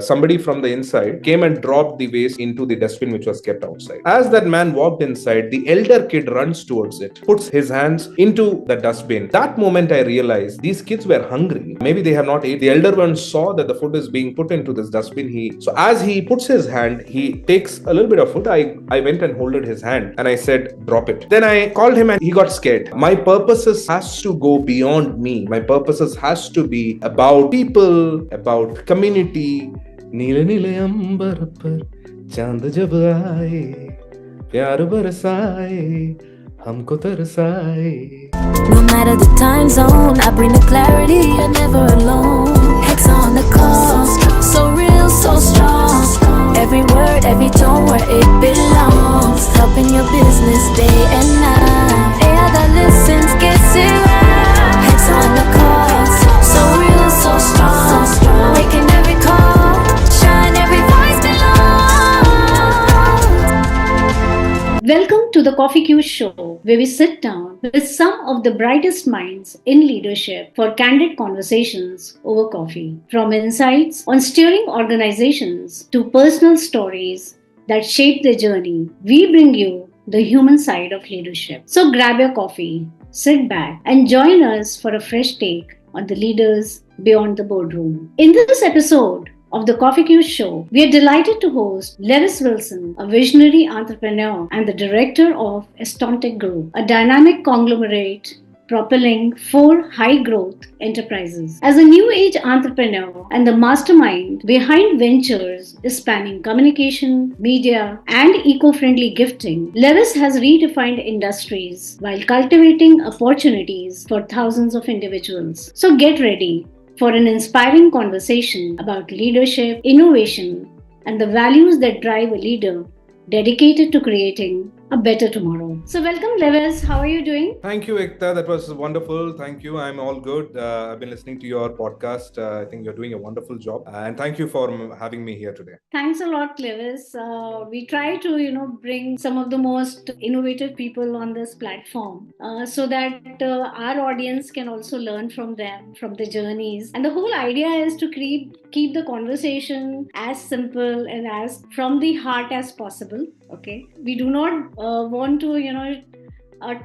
somebody from the inside came and dropped the waste into the dustbin which was kept outside. As that man walked inside, the elder kid runs towards it, puts his hands into the dustbin. That moment I realized these kids were hungry. Maybe they have not eaten. The elder one saw that the food is being put into this dustbin. So as he puts his hand, he takes a little bit of food. I went and holded his hand and I said, drop it. Then I called him and he got scared. My purposes has to go beyond me. My purposes has to be about people, about community. नीले नीले अंबर पर चांद जब आए प्यार बरसाए हमको तरसाए. No matter the time zone, I bring the clarity, you're never alone. Hexa on the call, so real, so strong. Every word, every tone, where it belongs. Helping your business day and night. AI that listens gets it right. Hexa on the call, so real, so strong. Making every call, shine, every voice belongs. Welcome to the Coffee Q Show, where we sit down with some of the brightest minds in leadership for candid conversations over coffee. From insights on steering organizations to personal stories that shape their journey, we bring you the human side of leadership. So grab your coffee, sit back, and join us for a fresh take on the leaders beyond the boardroom. In this episode of the Coffee Q Show, we are delighted to host Levis Wilson, a visionary entrepreneur and the director of Estontec Group, a dynamic conglomerate propelling 4 high-growth enterprises. As a new age entrepreneur and the mastermind behind ventures spanning communication, media, and eco-friendly gifting, Levis has redefined industries while cultivating opportunities for thousands of individuals. So get ready for an inspiring conversation about leadership, innovation, and the values that drive a leader dedicated to creating a better tomorrow. So welcome, Levis. How are you doing? Thank you, Ekta. That was wonderful. Thank you. I'm all good. I've been listening to your podcast. I think you're doing a wonderful job. And thank you for having me here today. Thanks a lot, Levis. We try to, bring some of the most innovative people on this platform so that our audience can also learn from them, from their journeys. And the whole idea is to keep the conversation as simple and as from the heart as possible. Okay, we do not want to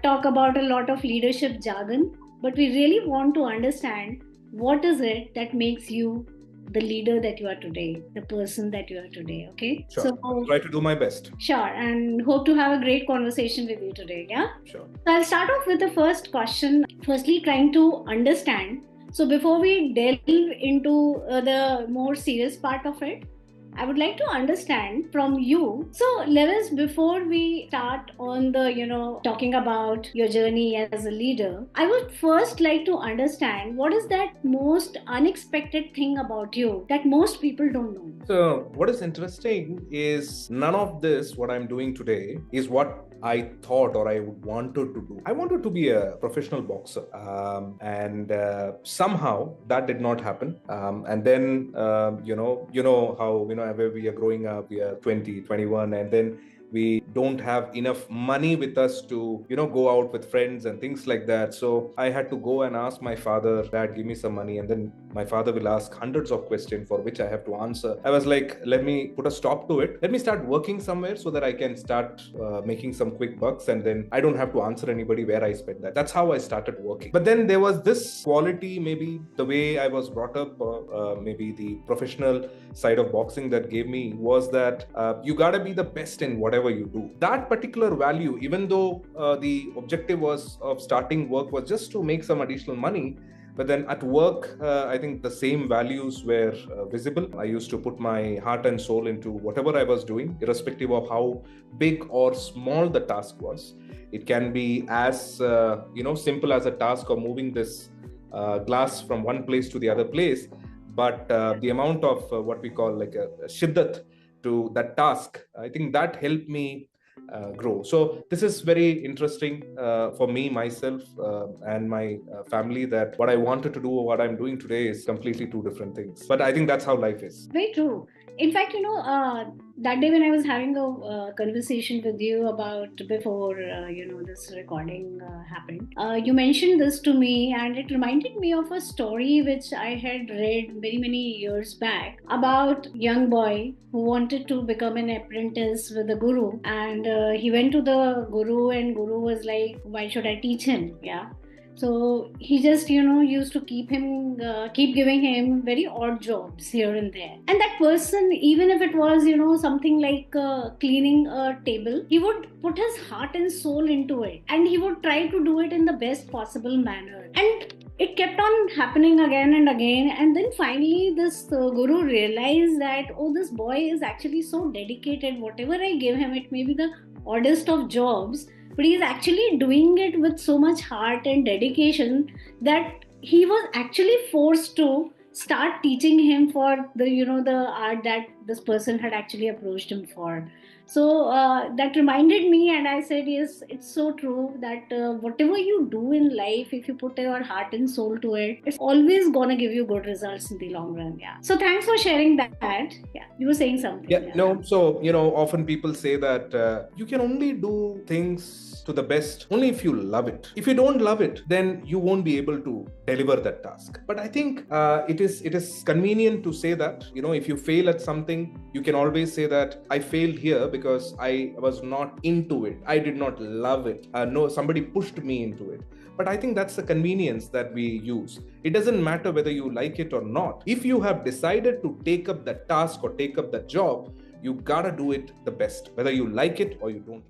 talk about a lot of leadership jargon, but we really want to understand what is it that makes you the leader that you are today, the person that you are today. Okay, sure. So I'll try to do my best. Sure, and hope to have a great conversation with you today. Yeah, sure. So I'll start off with the first question, firstly trying to understand. So before we delve into the more serious part of it, I would like to understand from you. So, Levis, before we start on the, talking about your journey as a leader, I would first like to understand what is that most unexpected thing about you that most people don't know? So, what is interesting is none of this, what I'm doing today, is what I thought or I wanted to do. I wanted to be a professional boxer, and somehow that did not happen. And then you know how where we are growing up, we are 20, 21, and then we don't have enough money with us to go out with friends and things like that. So I had to go and ask my father, Dad, give me some money. And then my father will ask hundreds of questions for which I have to answer. I was like, let me put a stop to it. Let me start working somewhere so that I can start making some quick bucks, and then I don't have to answer anybody where I spend that. That's how I started working. But then there was this quality, maybe the way I was brought up, maybe the professional side of boxing that gave me was that you gotta be the best in whatever you do. That particular value, even though the objective of starting work was just to make some additional money, but then at work, I think the same values were visible. I used to put my heart and soul into whatever I was doing, irrespective of how big or small the task was. It can be as simple as a task of moving this glass from one place to the other place, but the amount of what we call like a shiddat to that task, I think that helped me grow. So this is very interesting for me, myself, and my family, that what I wanted to do or what I'm doing today is completely two different things. But I think that's how life is. Very true. In fact, that day when I was having a conversation with you about before this recording happened, you mentioned this to me, and it reminded me of a story which I had read many years back about young boy who wanted to become an apprentice with the guru, and he went to the guru, and guru was like, why should I teach him? Yeah. So he just, used to keep giving him very odd jobs here and there. And that person, even if it was, something like cleaning a table, he would put his heart and soul into it. And he would try to do it in the best possible manner. And it kept on happening again and again. And then finally, this guru realized that, oh, this boy is actually so dedicated. Whatever I give him, it may be the oddest of jobs, but he's actually doing it with so much heart and dedication that he was actually forced to start teaching him for the art that this person had actually approached him for. So that reminded me, and I said, yes, it's so true that whatever you do in life, if you put your heart and soul to it, it's always gonna give you good results in the long run. Yeah. So thanks for sharing that. Yeah, you were saying something. Yeah. No. So often people say that you can only do things to the best only if you love it. If you don't love it, then you won't be able to deliver that task. But I think it is convenient to say that if you fail at something, you can always say that I failed here because I was not into it. I did not love it. No, somebody pushed me into it. But I think that's the convenience that we use. It doesn't matter whether you like it or not. If you have decided to take up that task or take up that job, you gotta do it the best, whether you like it or you don't.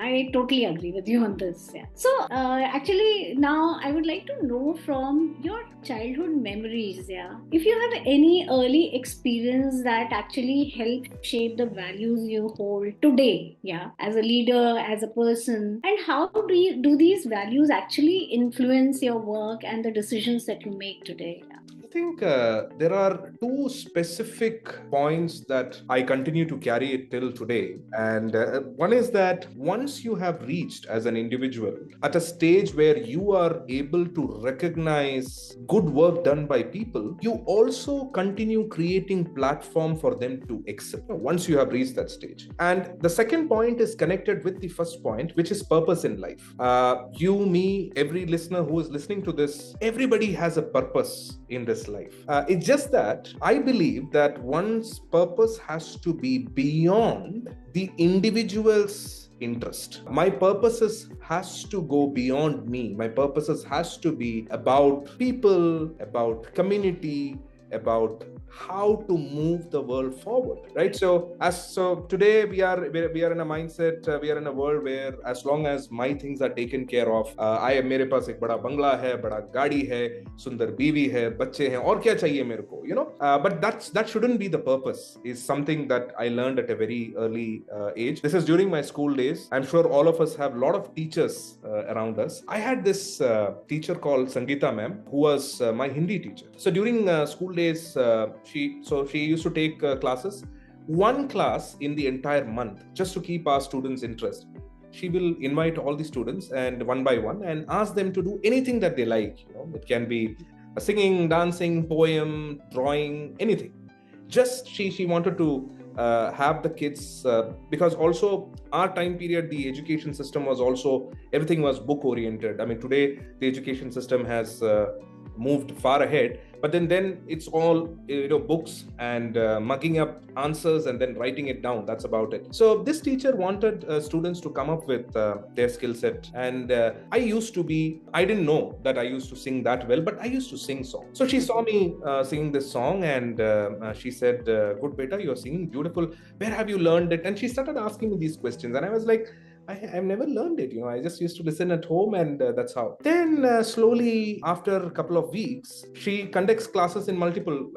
I totally agree with you on this. Yeah. So, actually, now I would like to know from your childhood memories, yeah, if you have any early experience that actually helped shape the values you hold today, yeah, as a leader, as a person, and how do these values actually influence your work and the decisions that you make today? Yeah. I think there are two specific points that I continue to carry it till today. And one is that once you have reached as an individual at a stage where you are able to recognize good work done by people, you also continue creating platform for them to excel once you have reached that stage. And the second point is connected with the first point, which is purpose in life. You, me, every listener who is listening to this, everybody has a purpose in this life. It's just that I believe that one's purpose has to be beyond the individual's interest. My purposes has to go beyond me. My purposes has to be about people, about community, about how to move the world forward, right? So today we are in a mindset, we are in a world where as long as my things are taken care of, I am, मेरे पास एक बड़ा बंगला है, बड़ा गाड़ी है, सुंदर बीवी है, बच्चे हैं, और क्या चाहिए मेरे को, but that shouldn't be the purpose. Is something that I learned at a very early age. This is during my school days. I'm sure all of us have a lot of teachers around us. I had this teacher called Sangeeta ma'am, who was my Hindi teacher. So during school days, she used to take classes, one class in the entire month, just to keep our students' interest. She will invite all the students and one by one and ask them to do anything that they like. It can be singing, dancing, poem, drawing, anything. Just she wanted to have the kids, because also our time period, the education system was also, everything was book oriented. I mean, today the education system has moved far ahead, but then it's all books and mugging up answers and then writing it down. That's about it. So this teacher wanted students to come up with their skill set, and I didn't know that I used to sing that well, but I used to sing songs. So she saw me singing this song, and she said, good beta, you're singing beautiful, where have you learned it? And she started asking me these questions, and I was like, I've never learned it. I just used to listen at home, and that's how. Then slowly, after a couple of weeks, she conducts classes in multiple,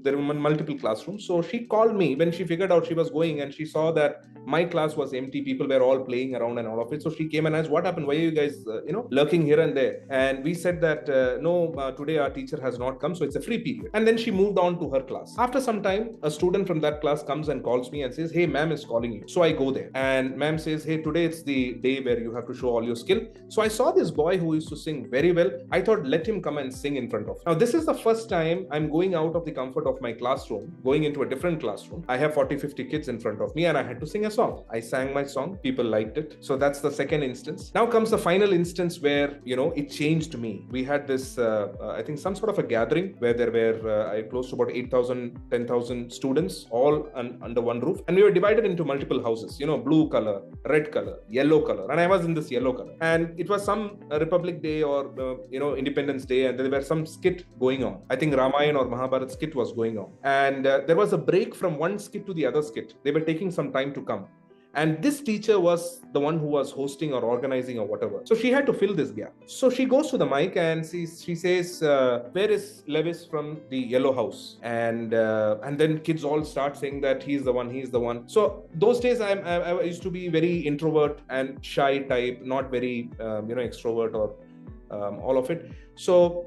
there were multiple classrooms. So she called me when she figured out she was going, and she saw that my class was empty. People were all playing around and all of it. So she came and asked, "What happened? Why are you guys, lurking here and there?" And we said that no, today our teacher has not come, so it's a free period. And then she moved on to her class. After some time, a student from that class comes and calls me and says, "Hey, ma'am is calling you." So I go there, and ma'am says, "Hey, today it's the day where you have to show all your skill." So I saw this boy who used to sing very well. I thought, let him come and sing in front of me. Now, this is the first time I'm going out of the comfort of my classroom, going into a different classroom. I have 40-50 kids in front of me, and I had to sing a song. I sang my song. People liked it. So that's the second instance. Now comes the final instance where, it changed me. We had this, I think, some sort of a gathering where there were close to about 8,000, 10,000 students, all under one roof. And we were divided into multiple houses, blue color, red color, yellow color. And I was in this yellow color. And it was some Republic Day or, Independence Day. And there were some skit going on. I think Ramayana or Mahabharat skit was going on. And there was a break from one skit to the other skit. They were taking some time to come. And this teacher was the one who was hosting or organizing or whatever. So she had to fill this gap. So she goes to the mic and she says, "Where is Levis from the yellow house?" And then kids all start saying that he's the one. So those days I used to be very introvert and shy type, not very extrovert or all of it. So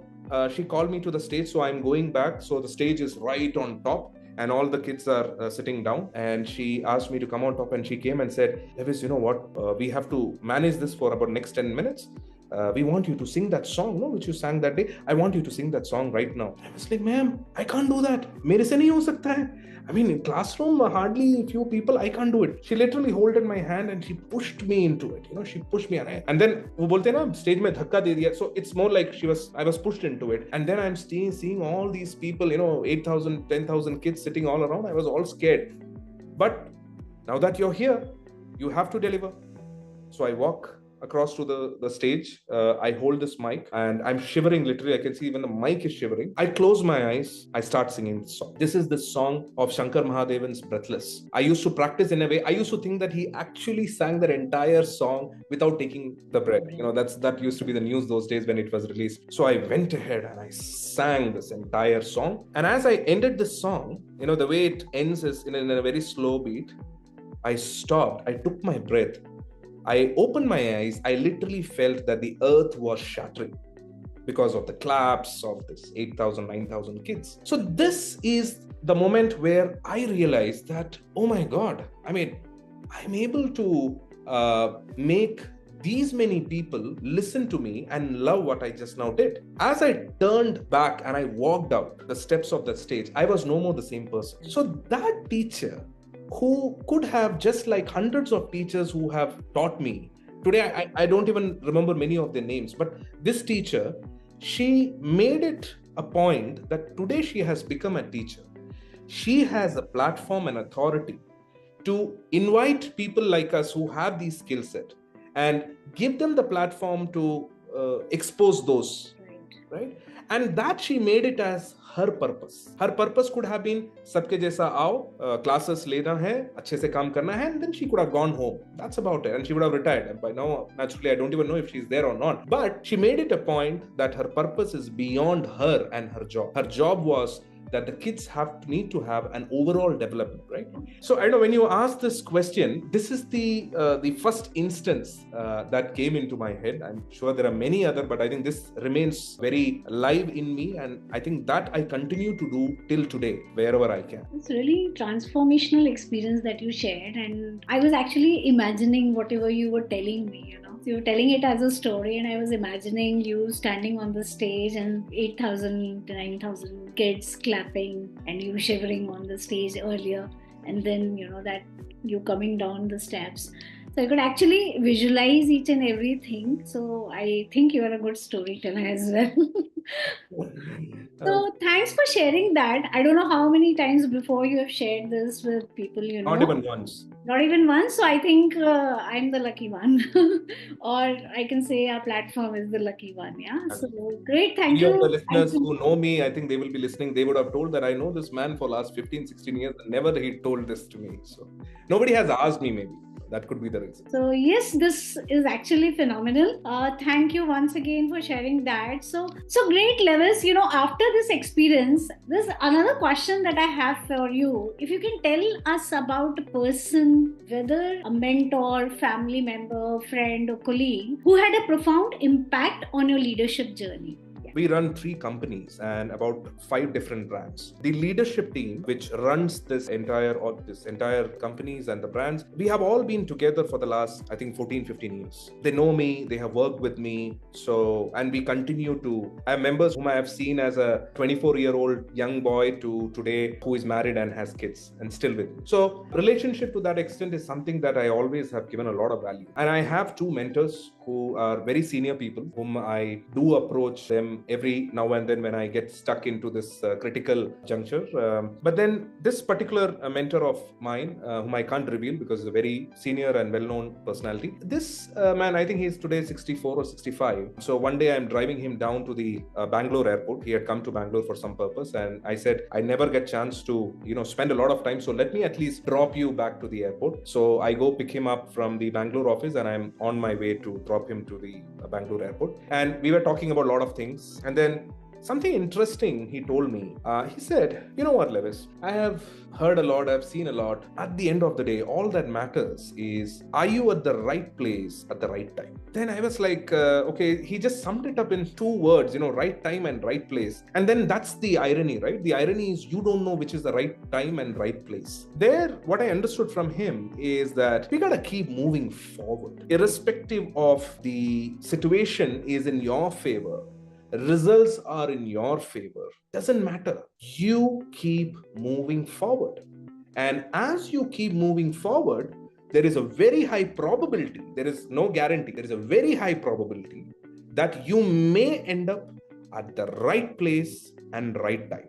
she called me to the stage. So I'm going back. So the stage is right on top. And all the kids are sitting down, and she asked me to come on top, and she came and said, "Levis, you know what? We have to manage this for about next 10 minutes. We want you to sing that song, which you sang that day. I want you to sing that song right now." I was like, "Ma'am, I can't do that. Mere se nahi ho sakta hai." I mean, in classroom, hardly few people, I can't do it. She literally holded my hand and she pushed me into it. She pushed me. And then, wo bolte na, stage mein dhakka de diya. So it's more like I was pushed into it. And then I'm seeing all these people, 8,000, 10,000 kids sitting all around. I was all scared. But now that you're here, you have to deliver. So I walk across to the stage. I hold this mic and I'm shivering literally. I can see even the mic is shivering. I close my eyes. I start singing this song. This is the song of Shankar Mahadevan's Breathless. I used to practice in a way. I used to think that he actually sang the entire song without taking the breath. That used to be the news those days when it was released. So I went ahead and I sang this entire song. And as I ended this song, the way it ends is in a very slow beat. I stopped. I took my breath. I opened my eyes. I literally felt that the earth was shattering because of the claps of this 8,000, 9,000 kids. So this is the moment where I realized that, oh my God, I mean, I'm able to make these many people listen to me and love what I just now did. As I turned back and I walked out the steps of the stage, I was no more the same person. So that teacher, who could have, just like hundreds of teachers who have taught me. Today, I don't even remember many of their names, but this teacher, she made it a point that today she has become a teacher. She has a platform and authority to invite people like us who have these skill set and give them the platform to expose those, right? And that she made it as her purpose. Her purpose could have been sabke jaisa aao, classes lena hai, अच्छे से काम करना hai, and then she could have gone home. That's about it. And she would have retired. And by now, naturally, I don't even know if she's there or not. But she made it a point that her purpose is beyond her and her job. Her job was that the kids need to have an overall development, right? So I know when you ask this question, this is the first instance that came into my head. I'm sure there are many other, but I think this remains very live in me, and I think that I continue to do till today, wherever I can. It's really transformational experience that you shared, and I was actually imagining whatever you were telling me, So you were telling it as a story, and I was imagining you standing on the stage and 8,000 to 9,000 kids clapping and you shivering on the stage earlier, and then, that you coming down the steps. So I could actually visualize each and everything. So I think you are a good storyteller as well. So thanks for sharing that. I don't know how many times before you have shared this with people, Not even once. Not even once. So I think I'm the lucky one. Or I can say our platform is the lucky one. Yeah. So great. Thank you. The listeners who know me, I think they will be listening. They would have told that I know this man for last 15, 16 years. And never he told this to me. So nobody has asked me maybe. That could be the reason. So yes, this is actually phenomenal. Thank you once again for sharing that. So great, Levis. After this experience, there's another question that I have for you. If you can tell us about a person, whether a mentor, family member, friend, or colleague, who had a profound impact on your leadership journey. We run 3 companies and about 5 different brands. The leadership team, which runs this entire companies and the brands, we have all been together for the last, I think, 14, 15 years. They know me, they have worked with me. And we continue to, I have members whom I have seen as a 24-year-old young boy to today who is married and has kids and still with me. So relationship to that extent is something that I always have given a lot of value. And I have 2 mentors who are very senior people whom I do approach them every now and then when I get stuck into this critical juncture. But then this particular mentor of mine, whom I can't reveal because he's a very senior and well-known personality. This man, I think he's today 64 or 65. So one day I'm driving him down to the Bangalore airport. He had come to Bangalore for some purpose. And I said, I never get chance to, spend a lot of time. So let me at least drop you back to the airport. So I go pick him up from the Bangalore office and I'm on my way to drop him to the Bangalore airport. And we were talking about a lot of things. And then something interesting he told me. He said, you know what, Levis, I have heard a lot, I've seen a lot. At the end of the day, all that matters is, are you at the right place at the right time? Then I was like, okay, he just summed it up in 2 words, right time and right place. And then that's the irony, right? The irony is you don't know which is the right time and right place. There, what I understood from him is that we got to keep moving forward. Irrespective of the situation is in your favor, results are in your favor. Doesn't matter. You keep moving forward. And as you keep moving forward, there is a very high probability, there is no guarantee, there is a very high probability that you may end up at the right place and right time.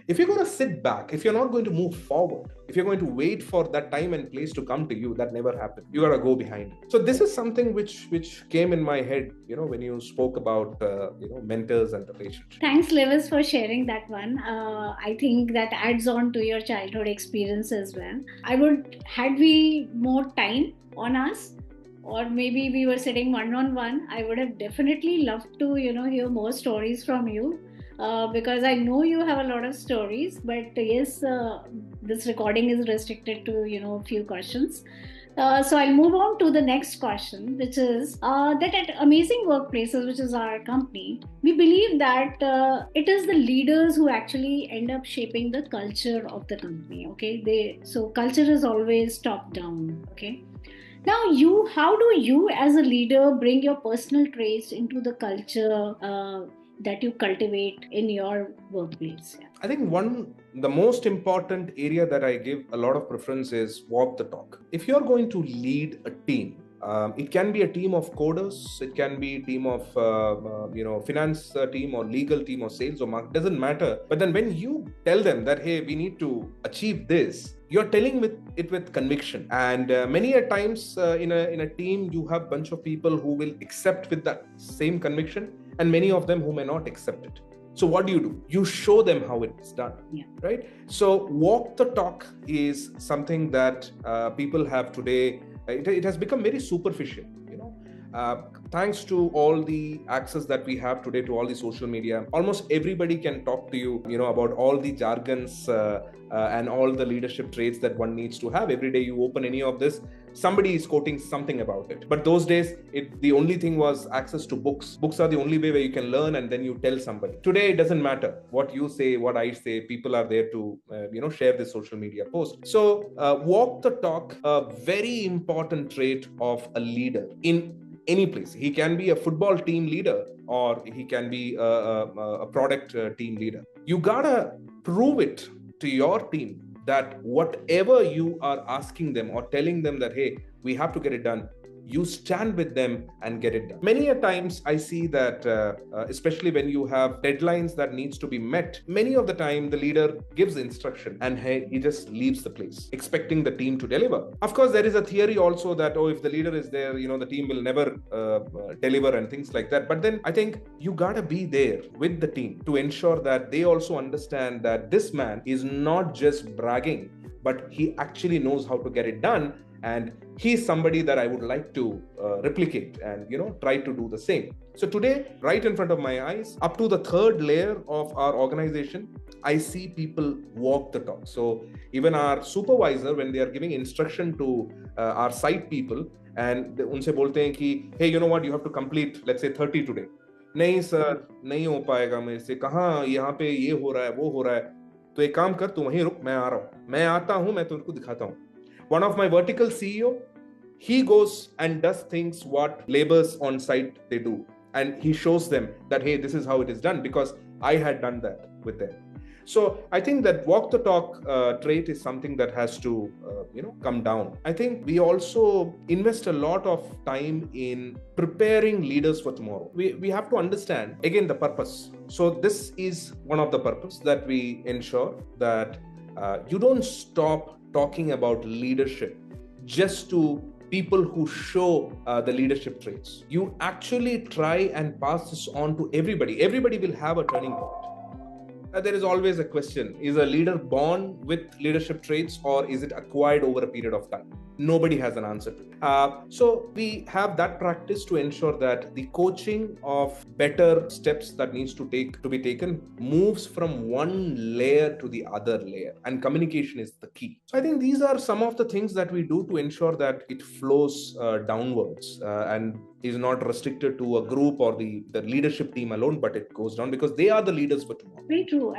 If you're going to sit back, if you're not going to move forward, if you're going to wait for that time and place to come to you, that never happened. You got to go behind it. So this is something which came in my head, when you spoke about, mentors and relationships. Thanks, Levis, for sharing that one. I think that adds on to your childhood experience as well. Had we more time on us, or maybe we were sitting one-on-one, I would have definitely loved to, hear more stories from you. Because I know you have a lot of stories, but yes, this recording is restricted to, a few questions. So I'll move on to the next question, which is that at Amazing Workplaces, which is our company, we believe that it is the leaders who actually end up shaping the culture of the company. Okay, so culture is always top down. Okay. Now, how do you as a leader bring your personal traits into the culture that you cultivate in your workplace? I think the most important area that I give a lot of preference is walk the talk. If you're going to lead a team, it can be a team of coders, it can be a team of finance team or legal team or sales or market, doesn't matter. But then when you tell them that, hey, we need to achieve this, you're telling it with conviction. And many a times in a team, you have a bunch of people who will accept with that same conviction, and many of them who may not accept it. So what do? You show them how it's done, right? So walk the talk is something that people have today. It has become very superficial, thanks to all the access that we have today to all the social media. Almost everybody can talk to you, about all the jargons and all the leadership traits that one needs to have. Every day you open any of this, somebody is quoting something about it. But those days, the only thing was access to books. Books are the only way where you can learn and then you tell somebody. Today, it doesn't matter what you say, what I say. People are there to, share this social media post. So walk the talk, a very important trait of a leader in any place. He can be a football team leader or he can be a product team leader. You gotta prove it to your team that whatever you are asking them or telling them that, hey, we have to get it done, you stand with them and get it done. Many a times I see that, especially when you have deadlines that needs to be met, many of the time the leader gives instruction and he just leaves the place, expecting the team to deliver. Of course, there is a theory also that, if the leader is there, the team will never deliver and things like that. But then I think you gotta be there with the team to ensure that they also understand that this man is not just bragging, but he actually knows how to get it done. and he's somebody that I would like to replicate and try to do the same. So today, right in front of my eyes, up to the third layer of our organization, I see people walk the talk. So even our supervisor, when they are giving instruction to our site people, and unse bolte hain ki, hey, you know what, you have to complete, let's say 30 today. नहीं sir, नहीं हो पाएगा मेरे से, कहाँ यहाँ पे ये हो रहा है, वो हो रहा है, तो एक काम कर, तू वहीं रुक, मैं आ रहा हूँ, मैं आता हूँ, मैं तुमको दिखाता हूँ. One of my vertical CEO, he goes and does things what laborers on site they do, and he shows them that, hey, this is how it is done, because I had done that with them. So I think that walk the talk trait is something that has to come down. I think we also invest a lot of time in preparing leaders for tomorrow. We have to understand again the purpose. So this is one of the purpose that we ensure that you don't stop talking about leadership just to people who show the leadership traits. You actually try and pass this on to everybody. Everybody will have a turning point. There is always a question, is a leader born with leadership traits or is it acquired over a period of time? Nobody has an answer to it. So we have that practice to ensure that the coaching of better steps that needs to be taken moves from one layer to the other layer, and communication is the key. So I think these are some of the things that we do to ensure that it flows downwards and is not restricted to a group or the leadership team alone, but it goes down because they are the leaders for tomorrow. Very true.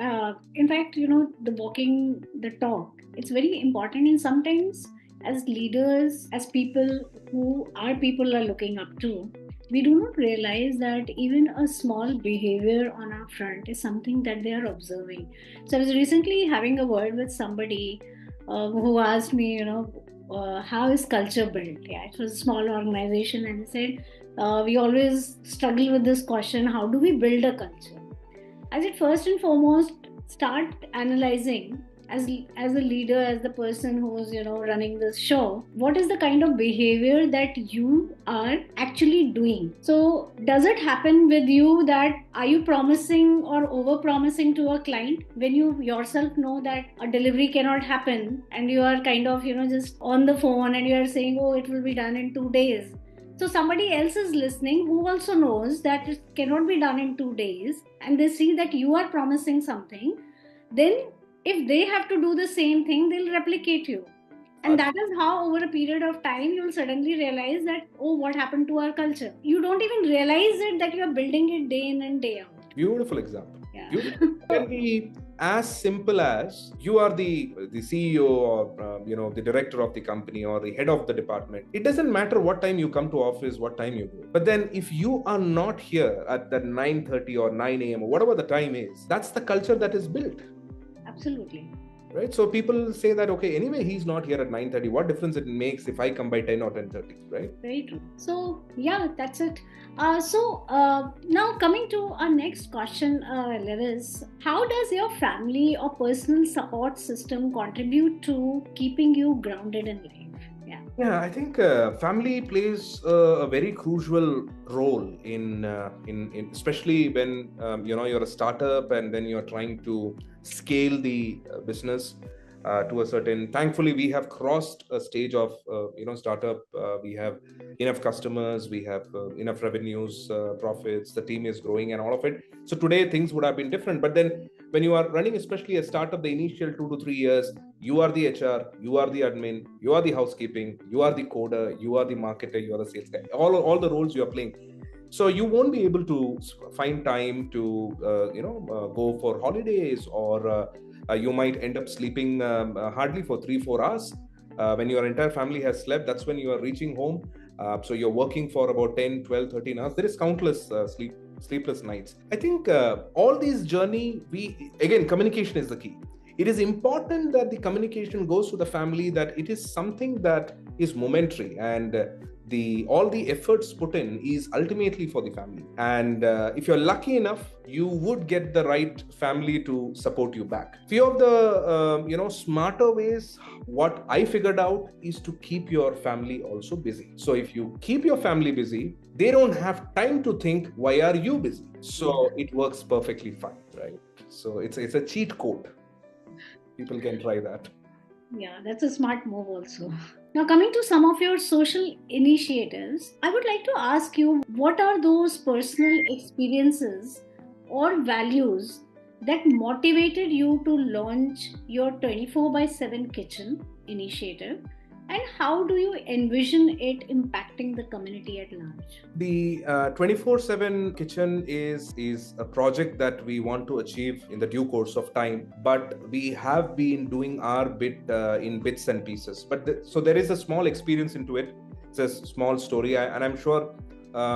In fact, the walking the talk, it's very important. And sometimes as leaders, as people who our people are looking up to, we do not realize that even a small behavior on our front is something that they are observing. So I was recently having a word with somebody who asked me, how is culture built? Yeah, it was a small organization, and he said, we always struggle with this question, how do we build a culture? I said, first and foremost, start analyzing as a leader, as the person who's running this show, what is the kind of behavior that you are actually doing? So does it happen with you that are you promising or over promising to a client when you yourself know that a delivery cannot happen, and you are kind of just on the phone and you are saying, oh, it will be done in 2 days. So somebody else is listening who also knows that it cannot be done in 2 days, and they see that you are promising something. Then if they have to do the same thing, they'll replicate you. And that is how over a period of time, you'll suddenly realize that, oh, what happened to our culture? You don't even realize it that you're building it day in and day out. Beautiful example. Yeah. It can be as simple as you are the CEO or the director of the company or the head of the department. It doesn't matter what time you come to office, what time you go. But then if you are not here at that 9:30 or 9 a.m. or whatever the time is, that's the culture that is built. Absolutely. Right? So people say that, okay, anyway, he's not here at 9:30. What difference it makes if I come by 10 or 10:30, right? Very true. So, yeah, that's it. Now coming to our next question, Levis, how does your family or personal support system contribute to keeping you grounded in life? Yeah, I think family plays a very crucial role in especially when you're a startup and then you're trying to scale the business to a certain. Thankfully, we have crossed a stage of startup. We have enough customers, we have enough revenues, profits. The team is growing and all of it. So today things would have been different. But then when you are running, especially a startup, the initial 2 to 3 years, you are the HR, you are the admin, you are the housekeeping, you are the coder, you are the marketer, you are the sales guy. All the roles you are playing. So you won't be able to find time to go for holidays, or you might end up sleeping hardly for 3-4 hours. When your entire family has slept, that's when you are reaching home. So you're working for about 10, 12, 13 hours. There is countless sleepless nights. I think all these journey, communication is the key. It is important that the communication goes to the family, that it is something that is momentary, and all the efforts put in is ultimately for the family. And if you're lucky enough, you would get the right family to support you back. Few of the smarter ways, what I figured out is to keep your family also busy. So if you keep your family busy, they don't have time to think, why are you busy? So it works perfectly fine, right? So it's a cheat code. People can try that. Yeah, that's a smart move also. Now, coming to some of your social initiatives, I would like to ask you, what are those personal experiences or values that motivated you to launch your 24 by 7 kitchen initiative, and how do you envision it impacting the community at large? The 24/7 kitchen is a project that we want to achieve in the due course of time, but we have been doing our bit in bits and pieces. So there is a small experience into it. It's a small story, and I'm sure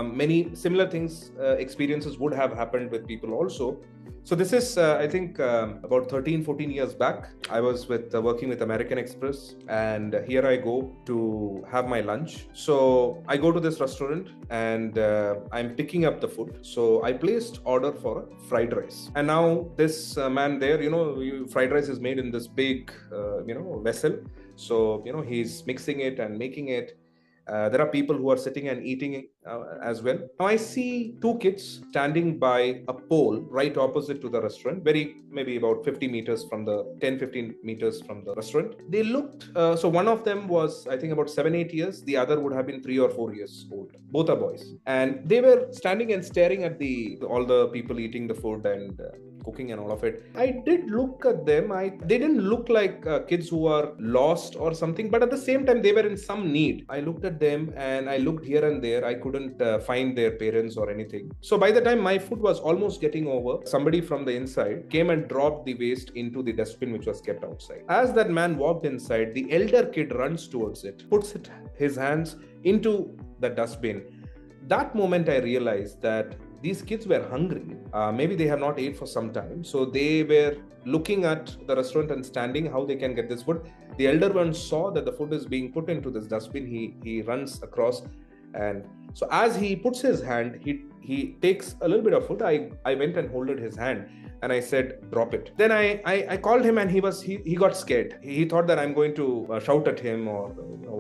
many similar things, experiences would have happened with people also. So this is, I think, about 13, 14 years back. I was working with American Express, and here I go to have my lunch. So I go to this restaurant, and I'm picking up the food. So I placed order for fried rice. And now this man there, fried rice is made in this big, vessel. So, he's mixing it and making it. There are people who are sitting and eating as well. Now I see two kids standing by a pole right opposite to the restaurant, maybe about 50 meters from the 10-15 meters from the restaurant. They looked, so one of them was, I think, about 7-8 years. The other would have been 3 or 4 years old. Both are boys. And they were standing and staring at all the people eating the food and cooking and all of it. I did look at them. They didn't look like kids who are lost or something, but at the same time, they were in some need. I looked at them and I looked here and there. I couldn't find their parents or anything. So by the time my food was almost getting over, somebody from the inside came and dropped the waste into the dustbin which was kept outside. As that man walked inside, the elder kid runs towards it, puts his hands into the dustbin. That moment I realized that these kids were hungry. Maybe they have not ate for some time. So they were looking at the restaurant and standing how they can get this food. The elder one saw that the food is being put into this dustbin. He runs across, and so as he puts his hand, he takes a little bit of food. I went and holded his hand and I said, drop it. Then I called him, and he got scared. He thought that I'm going to shout at him or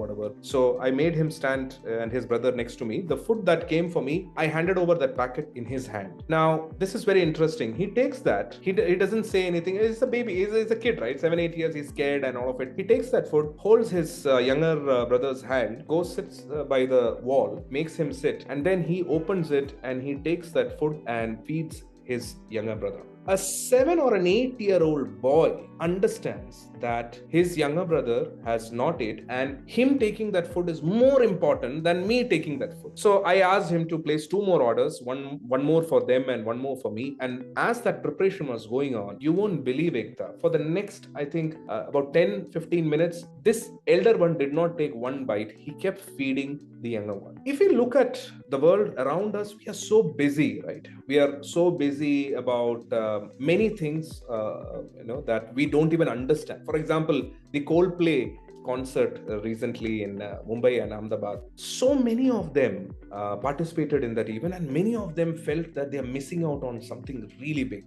whatever. So I made him stand and his brother next to me. The food that came for me, I handed over that packet in his hand. Now, this is very interesting. He takes that. He doesn't say anything. He's a baby. He's a kid, right? 7-8 years. He's scared and all of it. He takes that food, holds his younger brother's hand, goes, sits by the wall, makes him sit, and then he opens it and he takes that food and feeds his younger brother. A 7 or an 8-year-old boy understands that his younger brother has not ate, and him taking that food is more important than me taking that food. So I asked him to place 2 more orders, one more for them and 1 more for me. And as that preparation was going on, you won't believe it, for the next, I think, about 10-15 minutes, this elder one did not take 1 bite. He kept feeding the younger one. If you look at the world around us, we are so busy, right? We are so busy about many things that we don't even understand. For example, the Coldplay concert recently in Mumbai and Ahmedabad, so many of them participated in that event, and many of them felt that they are missing out on something really big.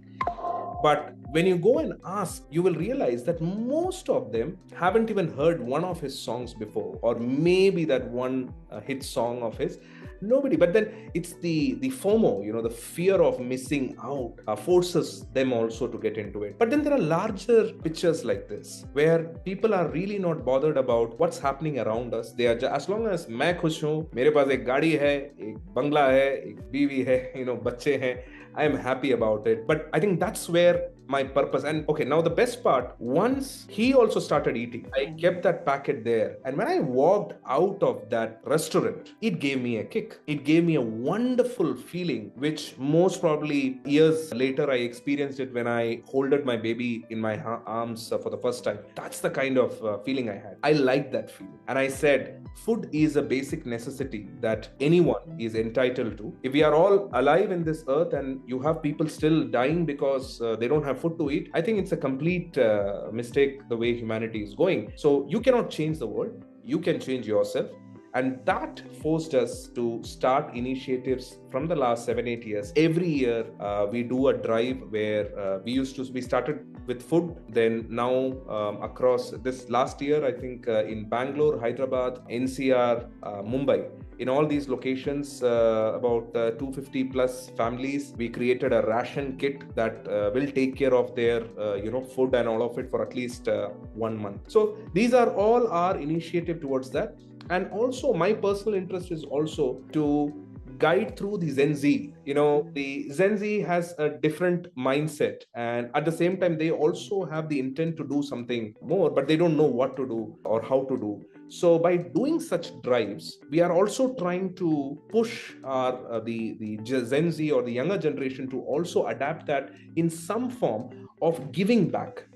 But when you go and ask, you will realize that most of them haven't even heard one of his songs before, or maybe that one hit song of his. Nobody. But then it's the FOMO, the fear of missing out forces them also to get into it. But then there are larger pictures like this, where people are really not bothered about what's happening around us. They are as long as मैं खुश हूँ, मेरे पास एक गाड़ी है, एक बंगला है, एक बीवी है, बच्चे हैं, I am happy about it. But I think that's where my purpose. And okay, now the best part, once he also started eating, I kept that packet there. And when I walked out of that restaurant, it gave me a kick. It gave me a wonderful feeling, which most probably years later I experienced it when I holded my baby in my arms for the first time. That's the kind of feeling I had. I liked that feeling. And I said, food is a basic necessity that anyone is entitled to. If we are all alive in this earth and you have people still dying because they don't have food to eat, I think it's a complete mistake the way humanity is going. So you cannot change the world. You can change yourself. And that forced us to start initiatives from the last 7-8 years. Every year, we do a drive where we started with food. Then now across this last year, I think in Bangalore, Hyderabad, NCR, Mumbai, in all these locations, about 250 plus families. We created a ration kit that will take care of their food and all of it for at least 1 month. So these are all our initiative towards that. And also my personal interest is also to guide through the Gen Z. The Gen Z has a different mindset, and at the same time they also have the intent to do something more, but they don't know what to do or how to do. So by doing such drives, we are also trying to push our the Gen Z or the younger generation to also adapt that in some form of giving back,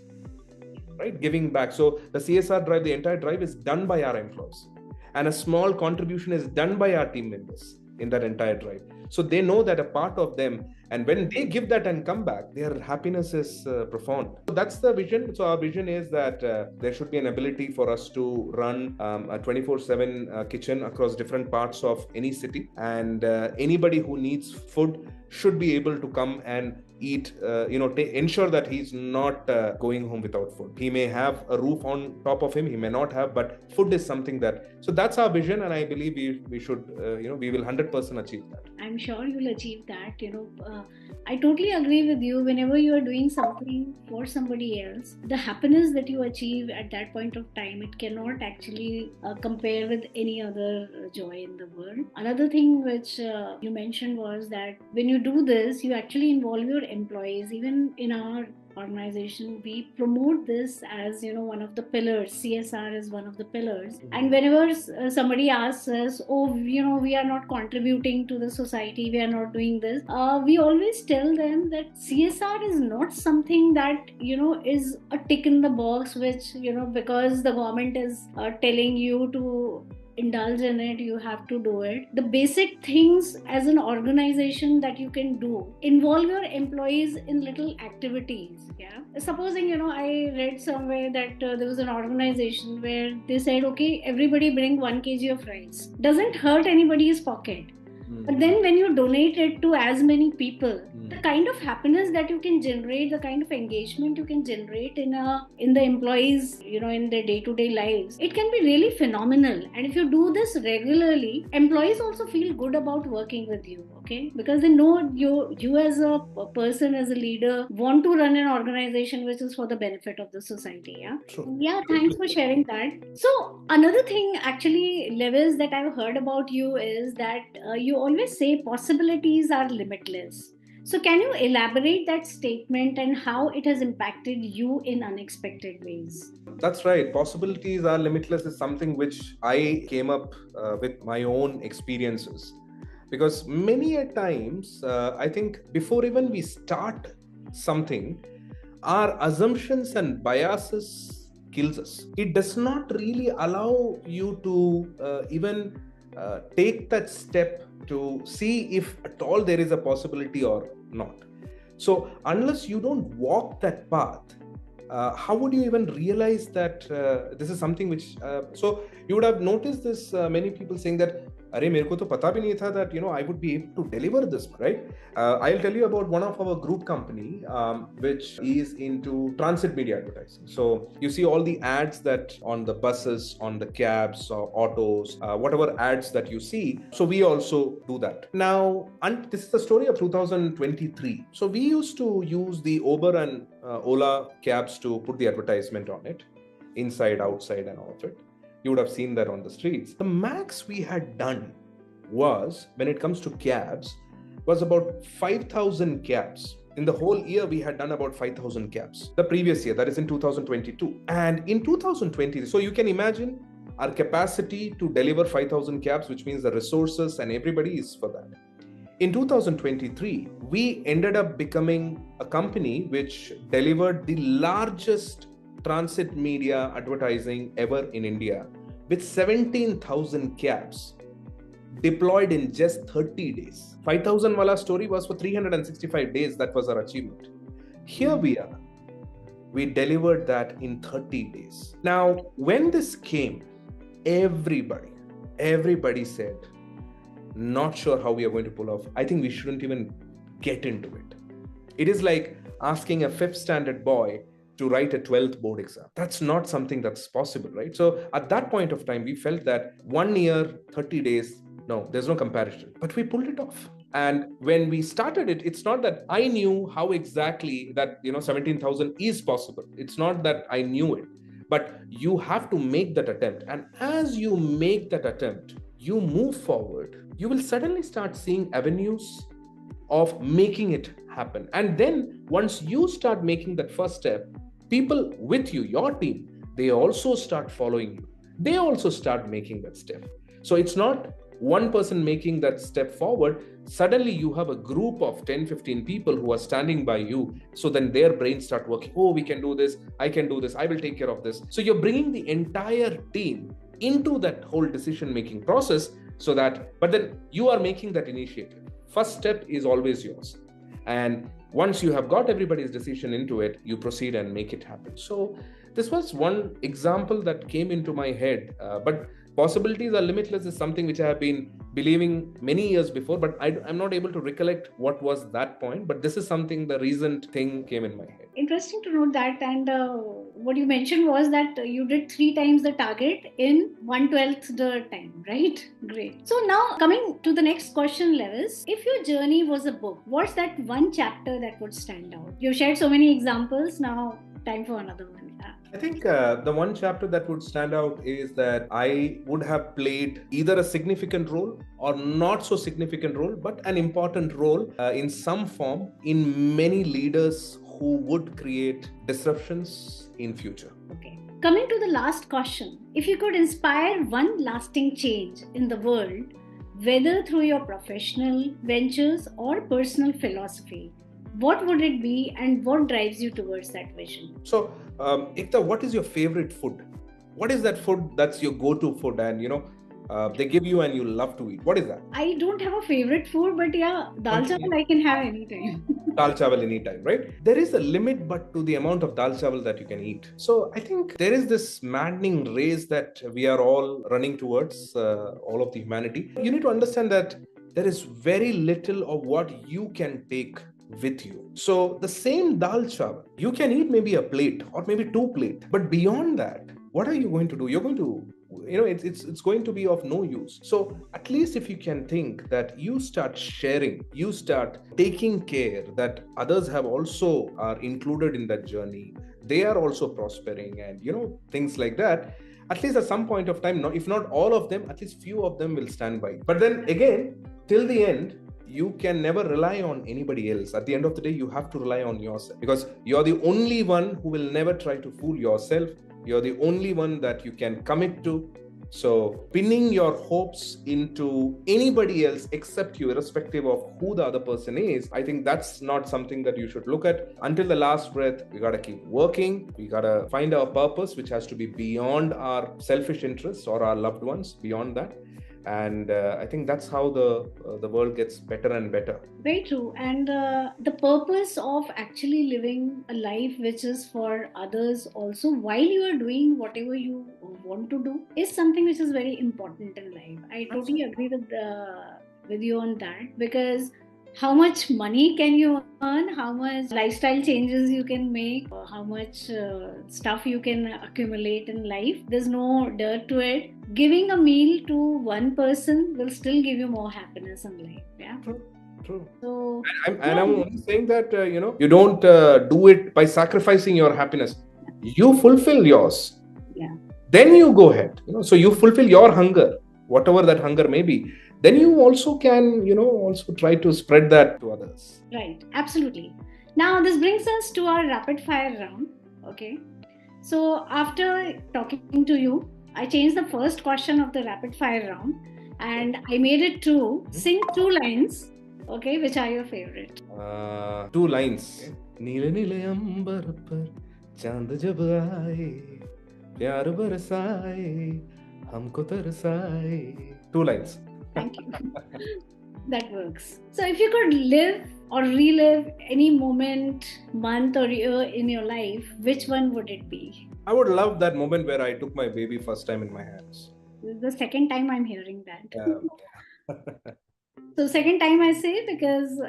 right? Giving back. So the CSR drive, the entire drive is done by our employees, and a small contribution is done by our team members in that entire drive. So they know that a part of them, and when they give that and come back, their happiness is profound. So that's the vision. So our vision is that there should be an ability for us to run a 24/7 kitchen across different parts of any city, and anybody who needs food should be able to come and eat, ensure that he's not going home without food. He may have a roof on top of him, he may not have, but food is something so that's our vision, and I believe we should, we will 100% achieve that. I'm sure you'll achieve that. I totally agree with you. Whenever you are doing something for somebody else, the happiness that you achieve at that point of time, it cannot actually compare with any other joy in the world. Another thing which you mentioned was that when you do this, you actually involve your employees. Even in our organization, we promote this as one of the pillars. CSR is one of the pillars. And whenever somebody asks us, we are not contributing to the society, we are not doing this, we always tell them that CSR is not something that is a tick in the box, which because the government is telling you to indulge in it, you have to do it. The basic things as an organization that you can do, involve your employees in little activities. Supposing I read somewhere that there was an organization where they said, okay, everybody bring 1 kg of rice. Doesn't hurt anybody's pocket. But then when you donate it to as many people, the kind of happiness that you can generate, the kind of engagement you can generate in the employees, in their day-to-day lives, it can be really phenomenal. And if you do this regularly, employees also feel good about working with you, okay? Because they know you as a person, as a leader, want to run an organization which is for the benefit of the society. Yeah. True. Yeah. Thanks for sharing that. So another thing, actually, Levis, that I've heard about you is that you always say possibilities are limitless. So can you elaborate that statement and how it has impacted you in unexpected ways? That's right. Possibilities are limitless is something which I came up with my own experiences. Because many a times, I think before even we start something, our assumptions and biases kills us. It does not really allow you to even take that step to see if at all there is a possibility or not. So unless you don't walk that path, how would you even realize that this is something which so you would have noticed this, many people saying that अरे मेरे को तो पता भी नहीं था that I would be able to deliver this, right? I'll tell you about one of our group company which is into transit media advertising. So you see all the ads that on the buses, on the cabs or autos, whatever ads that you see. So we also do that. Now, and this is the story of 2023. So we used to use the Uber and Ola cabs to put the advertisement on it, inside, outside, and all of it. You would have seen that on the streets. The max we had done was, when it comes to cabs, was about 5,000 cabs. In the whole year, we had done about 5,000 cabs. The previous year, that is in 2022. And in 2020, so you can imagine our capacity to deliver 5,000 cabs, which means the resources and everybody is for that. In 2023, we ended up becoming a company which delivered the largest transit media advertising ever in India, with 17,000 cabs deployed in just 30 days. 5,000 wala story was for 365 days. That was our achievement. Here we are. We delivered that in 30 days. Now, when this came, everybody said, not sure how we are going to pull off. I think we shouldn't even get into it. It is like asking a 5th standard boy to write a 12th board exam. That's not something that's possible, right? So at that point of time, we felt that 1 year, 30 days, No, there's no comparison. But we pulled it off. And when we started it, it's not that I knew how exactly that, 17,000 is possible. It's not that I knew it, but you have to make that attempt. And as you make that attempt, you move forward, you will suddenly start seeing avenues of making it happen. And then once you start making that first step, people with you, your team, they also start following you. They also start making that step. So it's not one person making that step forward. Suddenly you have a group of 10, 15 people who are standing by you. So then their brains start working. Oh, we can do this. I can do this. I will take care of this. So you're bringing the entire team into that whole decision-making process but then you are making that initiative. First step is always yours. And once you have got everybody's decision into it, you proceed and make it happen. So this was one example that came into my head. But possibilities are limitless is something which I have been believing many years before, but I'm not able to recollect what was that point. But this is something, the recent thing came in my head. Interesting to note that. And what you mentioned was that you did 3 times the target in 1/12 the time, right? Great. So now coming to the next question, Levis, if your journey was a book, what's that one chapter that would stand out? You've shared so many examples. Now time for another one. I think the one chapter that would stand out is that I would have played either a significant role or not so significant role, but an important role in some form in many leaders who would create disruptions in future. Okay. Coming to the last question, if you could inspire one lasting change in the world, whether through your professional ventures or personal philosophy, what would it be and what drives you towards that vision? So, Ekta, what is your favorite food? What is that food that's your go-to food and, they give you and you love to eat? What is that? I don't have a favorite food, but yeah, dal chawal I can have anytime. Dal chawal anytime, right? There is a limit but to the amount of dal chawal that you can eat. So I think there is this maddening race that we are all running towards, all of the humanity. You need to understand that there is very little of what you can take with you. So the same dal chawal, you can eat maybe a plate or maybe 2 plates, but beyond that, what are you going to do? You're going to, it's going to be of no use. So at least if you can think that you start sharing, you start taking care that others have also are included in that journey, they are also prospering and things like that. At least at some point of time, if not all of them, at least few of them will stand by. But then again, till the end, you can never rely on anybody else. At the end of the day, you have to rely on yourself because you're the only one who will never try to fool yourself. You're the only one that you can commit to. So pinning your hopes into anybody else except you, irrespective of who the other person is, I think that's not something that you should look at. Until the last breath, we got to keep working. We got to find our purpose, which has to be beyond our selfish interests or our loved ones, beyond that. And I think that's how the world gets better and better. Very true. And the purpose of actually living a life which is for others also while you are doing whatever you want to do is something which is very important in life. I totally agree with you on that, because how much money can you earn, how much lifestyle changes you can make, how much stuff you can accumulate in life, there's no dirt to it. Giving a meal to one person will still give you more happiness in life. Yeah. True. So, I'm only saying that you don't do it by sacrificing your happiness. You fulfill yours. Yeah. Then you go ahead. So you fulfill your hunger, whatever that hunger may be. Then you also can, also try to spread that to others. Right, absolutely. Now, this brings us to our rapid fire round. Okay. So, after talking to you, I changed the first question of the rapid fire round and I made it to sing 2 lines. Okay, which are your favorite? 2 lines. Neele neele ambar par chand jab aaye, pyar barsaye, humko tarsaye. 2 lines. Thank you. That works. So if you could live or relive any moment, month or year in your life, which one would it be? I would love that moment where I took my baby first time in my hands. This is the second time I'm hearing that. So second time I say because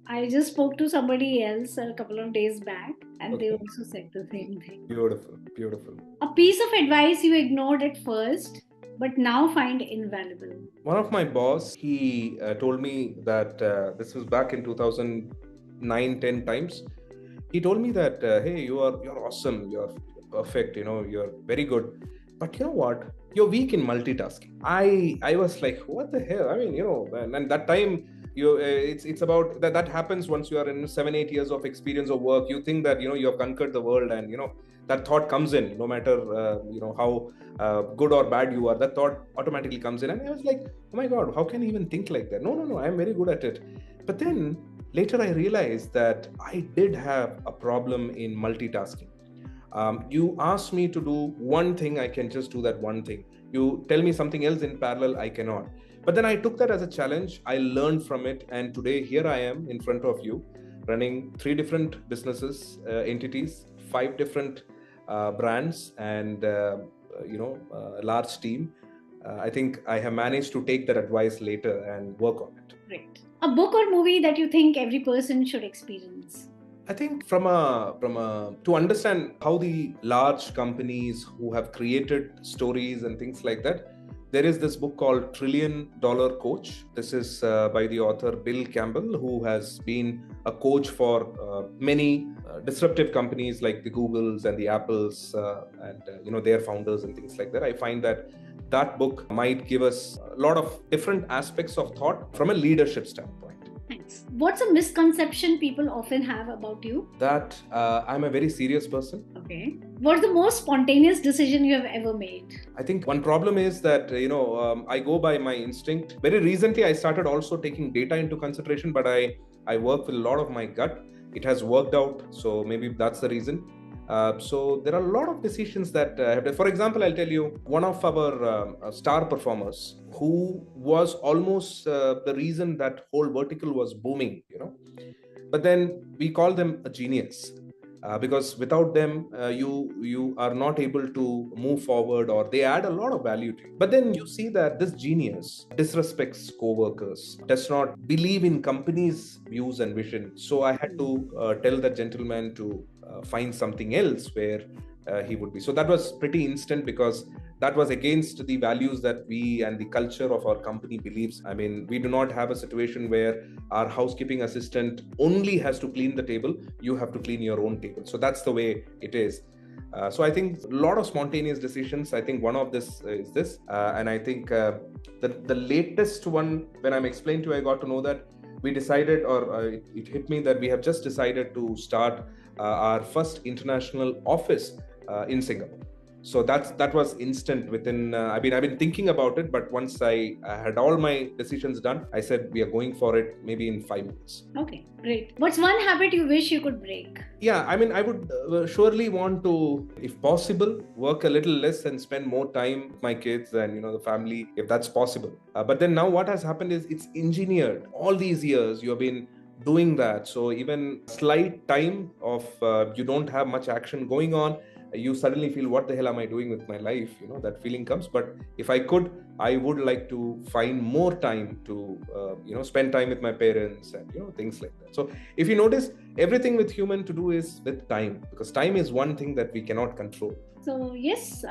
I just spoke to somebody else a couple of days back and they also said the same thing. Beautiful, beautiful. A piece of advice you ignored at first but now find invaluable? One of my boss, he told me that this was back in 2009, 10 times. He told me that, hey, you're awesome, you're perfect, you're very good. But you know what? You're weak in multitasking. I was like, what the hell? I mean, and that time, it's about that happens once you are in 7-8 years of experience of work. You think that you have conquered the world, and that thought comes in. No matter how good or bad you are, that thought automatically comes in. And I was like, oh my god, how can you even think like that? No, I'm very good at it. But then later I realized that I did have a problem in multitasking. You ask me to do one thing, I can just do that one thing. You tell me something else in parallel, I cannot. But then I took that as a challenge. I learned from it, and today here I am in front of you, running 3 different businesses, entities, 5 different brands, and a large team. I think I have managed to take that advice later and work on it. Great. A book or movie that you think every person should experience? I think to understand how the large companies who have created stories and things like that, there is this book called $1 Trillion Coach. This is by the author Bill Campbell, who has been a coach for many disruptive companies like the Googles and the Apples and their founders and things like that. I find that book might give us a lot of different aspects of thought from a leadership standpoint. Thanks. What's a misconception people often have about you? That I'm a very serious person. Okay. What's the most spontaneous decision you have ever made? I think one problem is that, I go by my instinct. Very recently, I started also taking data into consideration, but I work with a lot of my gut. It has worked out. So maybe that's the reason. So there are a lot of decisions that for example, I'll tell you one of our star performers who was almost the reason that whole vertical was booming, but then we call them a genius because without them, you are not able to move forward, or they add a lot of value to you. But then you see that this genius disrespects co-workers, does not believe in companies' views and vision. So I had to tell that gentleman to find something else where he would be. So that was pretty instant, because that was against the values that we and the culture of our company believes. I mean, we do not have a situation where our housekeeping assistant only has to clean the table. You have to clean your own table. So that's the way it is. So I think a lot of spontaneous decisions. I think one of this is this. And I think the latest one, when I'm explained to, I got to know that we decided, or it hit me that we have just decided to start our first international office in Singapore. So that was instant within, I've been thinking about it, but once I had all my decisions done, I said we are going for it maybe in 5 minutes. Okay, great. What's one habit you wish you could break? Yeah, I would surely want to, if possible, work a little less and spend more time with my kids and, the family, if that's possible. But then now what has happened is it's engineered. All these years you have been doing that. So even slight time of you don't have much action going on, you suddenly feel, what the hell am I doing with my life? That feeling comes. But if I could, I would like to find more time to, spend time with my parents and, things like that. So if you notice, everything with human to do is with time, because time is one thing that we cannot control. So yes,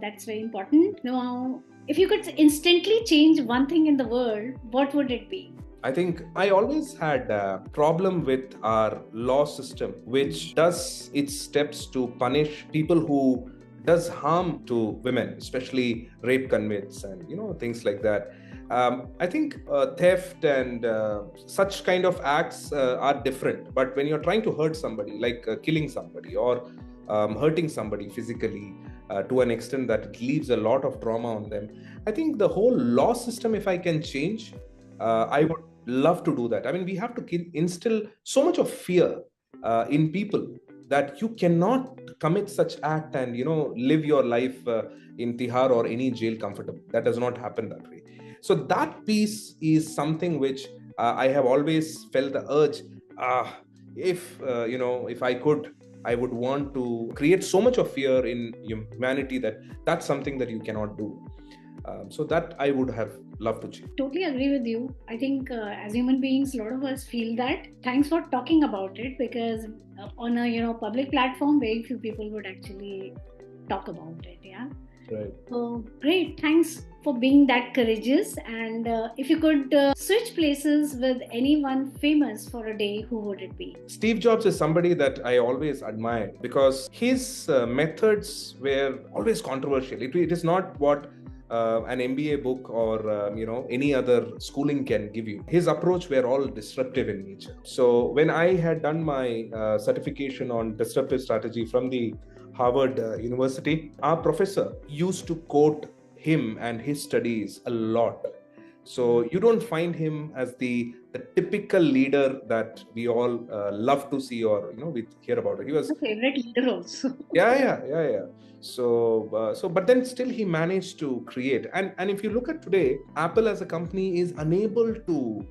that's very important. Now, if you could instantly change one thing in the world, what would it be? I think I always had a problem with our law system, which does its steps to punish people who does harm to women, especially rape convicts and, things like that. I think theft and such kind of acts are different. But when you're trying to hurt somebody, like killing somebody or hurting somebody physically to an extent that it leaves a lot of trauma on them, I think the whole law system, if I can change, I would love to do that. I mean, we have to instill so much of fear in people that you cannot commit such act and, live your life in Tihar or any jail comfortably. That does not happen that way. So that piece is something which I have always felt the urge. If I could, I would want to create so much of fear in humanity that's something that you cannot do. So that I would have loved to change. Totally agree with you. I think as human beings, a lot of us feel that. Thanks for talking about it, because on a public platform, very few people would actually talk about it. Yeah. Right. Oh, great. Thanks for being that courageous. And if you could switch places with anyone famous for a day, who would it be? Steve Jobs is somebody that I always admired because his methods were always controversial. It is not what an MBA book or any other schooling can give you. His approach were all disruptive in nature. So when I had done my certification on disruptive strategy from the Harvard University, our professor used to quote him and his studies a lot. So you don't find him as the typical leader that we all love to see, or we hear about it. He was My favorite leader also. yeah. So but then still he managed to create. And if you look at today, Apple as a company is unable to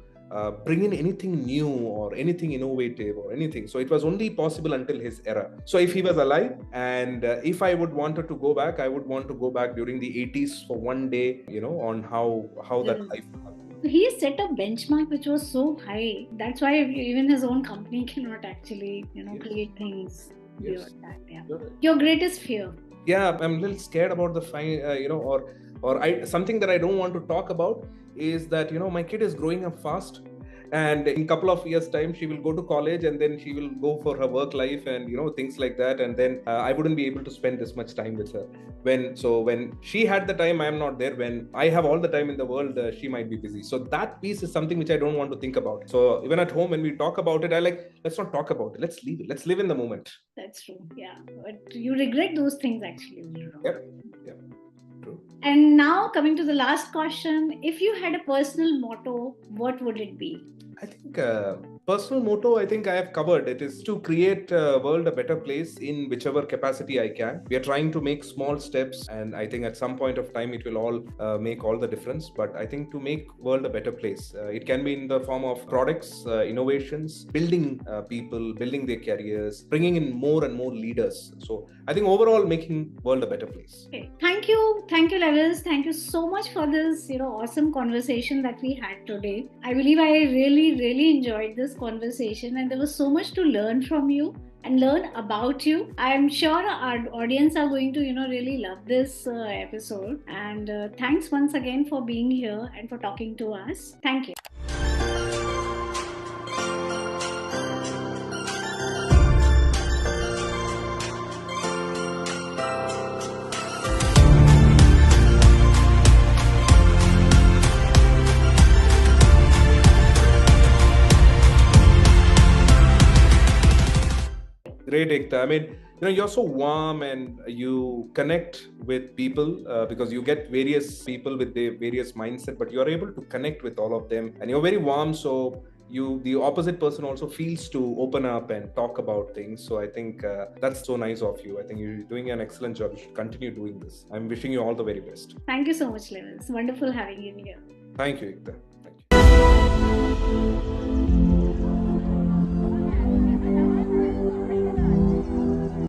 bring in anything new or anything innovative or anything. So it was only possible until his era. So if he was alive, and if I would wanted to go back, I would want to go back during the 80s for one day, on how that life was. He set a benchmark which was so high. That's why even his own company cannot actually, create things beyond that. Yeah. Your greatest fear? Yeah, I'm a little scared about the something that I don't want to talk about is that my kid is growing up fast, and in a couple of years time she will go to college, and then she will go for her work life and things like that, and then I wouldn't be able to spend this much time with her. When she had the time, I am not there. When I have all the time in the world, she might be busy. So that piece is something which I don't want to think about. So even at home when we talk about it, let's not talk about it, let's leave it, let's live in the moment. That's true. Yeah, but you regret those things actually. Yep. True. And now coming to the last question, if you had a personal motto, what would it be? I think personal motto, I think I have covered. It is to create a world a better place in whichever capacity I can. We are trying to make small steps, and I think at some point of time it will all make all the difference. But I think to make world a better place, it can be in the form of products, innovations, building people, building their careers, bringing in more and more leaders. So I think overall making world a better place. Okay. Thank you, Levis. Thank you so much for this, awesome conversation that we had today. I believe I really enjoyed this conversation, and there was so much to learn from you and learn about you. I'm sure our audience are going to, really love this episode. And thanks once again for being here and for talking to us. Thank you. Great, Ekta. I mean, you're so warm and you connect with people because you get various people with their various mindset, but you're able to connect with all of them, and you're very warm. So the opposite person also feels to open up and talk about things. So I think that's so nice of you. I think you're doing an excellent job. You should continue doing this. I'm wishing you all the very best. Thank you so much, Levis. Wonderful having you here. Thank you, Ekta.